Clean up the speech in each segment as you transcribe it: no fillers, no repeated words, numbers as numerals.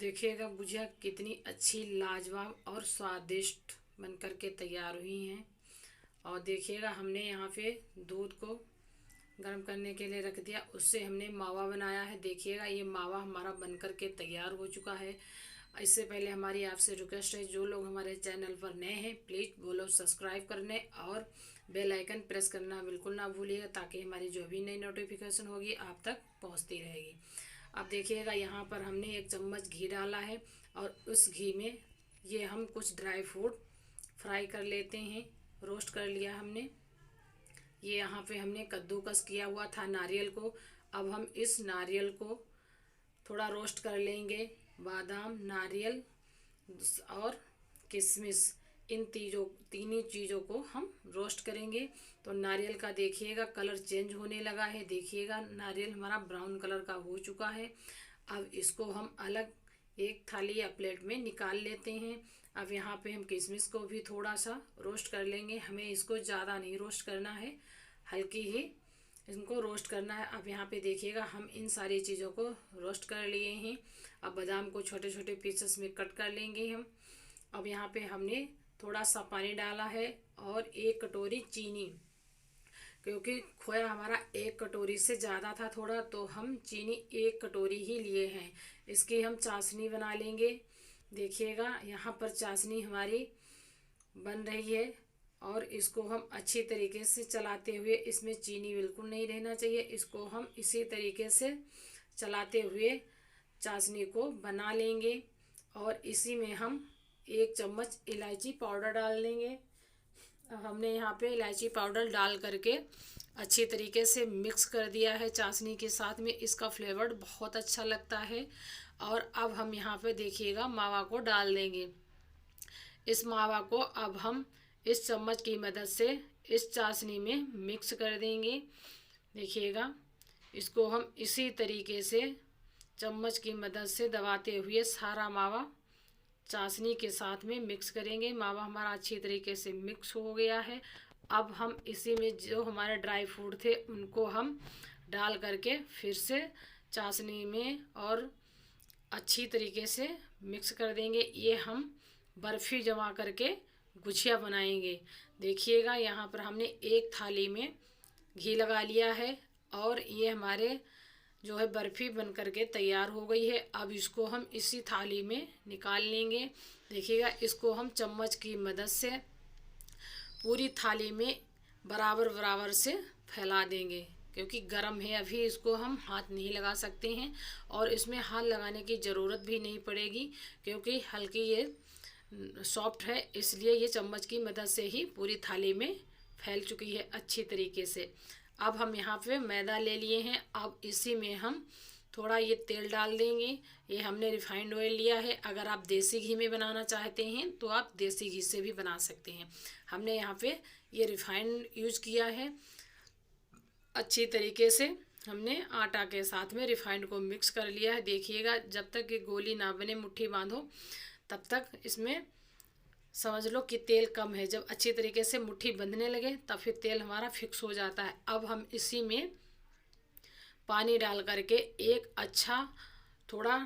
देखिएगा गुजिया कितनी अच्छी लाजवाब और स्वादिष्ट बनकर के तैयार हुई हैं। और देखिएगा हमने यहाँ पे दूध को गर्म करने के लिए रख दिया, उससे हमने मावा बनाया है। देखिएगा ये मावा हमारा बनकर के तैयार हो चुका है। इससे पहले हमारी आपसे रिक्वेस्ट है, जो लोग हमारे चैनल पर नए हैं प्लीज़ वो लोग सब्सक्राइब करने और बेल आइकन प्रेस करना बिल्कुल ना भूलिएगा, ताकि हमारी जो भी नई नोटिफिकेशन होगी आप तक पहुंचती रहेगी। अब देखिएगा यहाँ पर हमने 1 चम्मच घी डाला है और उस घी में ये हम कुछ ड्राई फ्रूट फ्राई कर लेते हैं। रोस्ट कर लिया हमने। ये यहाँ पे हमने कद्दूकस किया हुआ था नारियल को। अब हम इस नारियल को थोड़ा रोस्ट कर लेंगे। बादाम, नारियल और किशमिश, इन तीनों चीज़ों को हम रोस्ट करेंगे। तो नारियल का देखिएगा कलर चेंज होने लगा है। देखिएगा नारियल हमारा ब्राउन कलर का हो चुका है। अब इसको हम अलग एक थाली या प्लेट में निकाल लेते हैं। अब यहाँ पे हम किशमिश को भी थोड़ा सा रोस्ट कर लेंगे। हमें इसको ज़्यादा नहीं रोस्ट करना है, हल्की ही इनको रोस्ट करना है। अब यहाँ पे देखिएगा हम इन सारी चीज़ों को रोस्ट कर लिए हैं। अब बादाम को छोटे छोटे पीसेस में कट कर लेंगे हम। अब यहाँ पे हमने थोड़ा सा पानी डाला है और 1 कटोरी चीनी, क्योंकि खोया हमारा 1 कटोरी से ज़्यादा था थोड़ा, तो हम चीनी 1 कटोरी ही लिए हैं। इसकी हम चाशनी बना लेंगे। देखिएगा यहाँ पर चाशनी हमारी बन रही है और इसको हम अच्छी तरीके से चलाते हुए, इसमें चीनी बिल्कुल नहीं रहना चाहिए, इसको हम इसी तरीके से चलाते हुए चाशनी को बना लेंगे। और इसी में हम 1 चम्मच इलायची पाउडर डाल देंगे। हमने यहाँ पे इलायची पाउडर डाल करके अच्छी तरीके से मिक्स कर दिया है चाशनी के साथ में। इसका फ्लेवर बहुत अच्छा लगता है। और अब हम यहाँ पे देखिएगा मावा को डाल देंगे। इस मावा को अब हम इस चम्मच की मदद से इस चाशनी में मिक्स कर देंगे। देखिएगा इसको हम इसी तरीके से चम्मच की मदद से दबाते हुए सारा मावा चाशनी के साथ में मिक्स करेंगे। मावा हमारा अच्छी तरीके से मिक्स हो गया है। अब हम इसी में जो हमारे ड्राई फ्रूट थे उनको हम डाल करके फिर से चाशनी में और अच्छी तरीके से मिक्स कर देंगे। ये हम बर्फ़ी जमा करके गुजिया बनाएंगे। देखिएगा यहाँ पर हमने एक थाली में घी लगा लिया है और ये हमारे जो है बर्फ़ी बन करके तैयार हो गई है। अब इसको हम इसी थाली में निकाल लेंगे। देखिएगा इसको हम चम्मच की मदद से पूरी थाली में बराबर बराबर से फैला देंगे, क्योंकि गर्म है अभी, इसको हम हाथ नहीं लगा सकते हैं और इसमें हाथ लगाने की ज़रूरत भी नहीं पड़ेगी, क्योंकि हल्की ये सॉफ्ट है, इसलिए ये चम्मच की मदद से ही पूरी थाली में फैल चुकी है अच्छी तरीके से। अब हम यहाँ पे मैदा ले लिए हैं। अब इसी में हम थोड़ा ये तेल डाल देंगे। ये हमने रिफाइंड ऑयल लिया है। अगर आप देसी घी में बनाना चाहते हैं तो आप देसी घी से भी बना सकते हैं। हमने यहाँ पे ये रिफाइंड यूज किया है। अच्छी तरीके से हमने आटा के साथ में रिफाइंड को मिक्स कर लिया है। देखिएगा जब तक ये गोली ना बने, मुट्ठी बांधो, तब तक इसमें समझ लो कि तेल कम है। जब अच्छी तरीके से मुट्ठी बंधने लगे तब फिर तेल हमारा फिक्स हो जाता है। अब हम इसी में पानी डाल करके एक अच्छा थोड़ा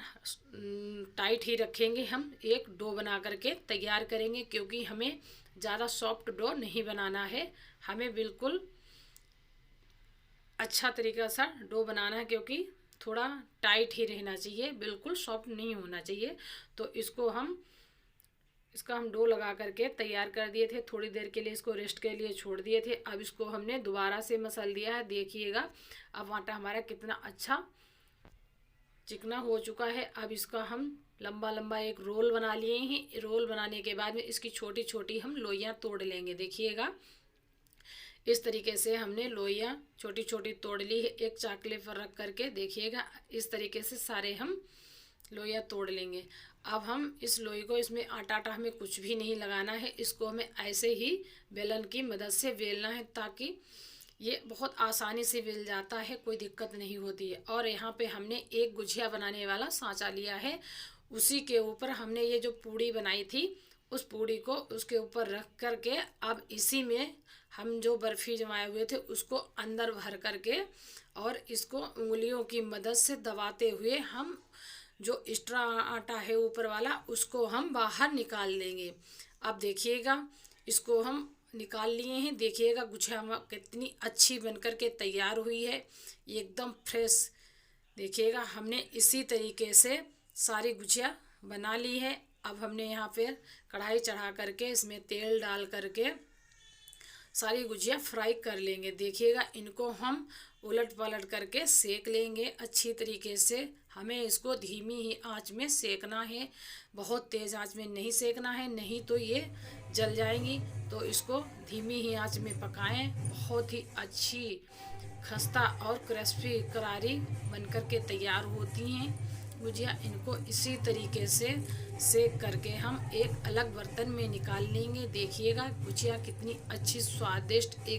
टाइट ही रखेंगे। हम एक डो बना करके तैयार करेंगे, क्योंकि हमें ज़्यादा सॉफ्ट डो नहीं बनाना है, हमें बिल्कुल अच्छा तरीका सा डो बनाना है, क्योंकि थोड़ा टाइट ही रहना चाहिए, बिल्कुल सॉफ्ट नहीं होना चाहिए। तो इसका हम डो लगा करके तैयार कर दिए थे। थोड़ी देर के लिए इसको रेस्ट के लिए छोड़ दिए थे। अब इसको हमने दोबारा से मसल दिया है। देखिएगा अब आटा हमारा कितना अच्छा चिकना हो चुका है। अब इसका हम लंबा लंबा एक रोल बना लिए हैं। रोल बनाने के बाद में इसकी छोटी छोटी हम लोइयाँ तोड़ लेंगे। देखिएगा इस तरीके से हमने लोइयाँ छोटी छोटी तोड़ ली है एक चाकले पर रख करके। देखिएगा इस तरीके से सारे हम लोइयाँ तोड़ लेंगे। अब हम इस लोई को, इसमें आटा हमें कुछ भी नहीं लगाना है, इसको हमें ऐसे ही बेलन की मदद से बेलना है, ताकि ये बहुत आसानी से बेल जाता है, कोई दिक्कत नहीं होती है। और यहाँ पे हमने एक गुजिया बनाने वाला सांचा लिया है। उसी के ऊपर हमने ये जो पूड़ी बनाई थी उस पूड़ी को उसके ऊपर रख करके अब इसी में हम जो बर्फ़ी जमाए हुए थे उसको अंदर भर करके और इसको उंगलियों की मदद से दबाते हुए हम जो एक्स्ट्रा आटा है ऊपर वाला उसको हम बाहर निकाल लेंगे। अब देखिएगा इसको हम निकाल लिए हैं। देखिएगा गुझिया कितनी अच्छी बनकर के तैयार हुई है, एकदम फ्रेश। देखिएगा हमने इसी तरीके से सारी गुझिया बना ली है। अब हमने यहाँ पे कढ़ाई चढ़ा करके इसमें तेल डाल करके सारी गुजिया फ्राई कर लेंगे। देखिएगा इनको हम उलट पलट करके सेक लेंगे अच्छी तरीके से। हमें इसको धीमी ही आंच में सेकना है, बहुत तेज़ आंच में नहीं सेकना है, नहीं तो ये जल जाएंगी। तो इसको धीमी ही आंच में पकाएं। बहुत ही अच्छी खस्ता और क्रिस्पी करारी बनकर के तैयार होती हैं गुजिया। इनको इसी तरीके से सेक करके हम एक अलग बर्तन में निकाल लेंगे। देखिएगा गुजिया कितनी अच्छी स्वादिष्ट एक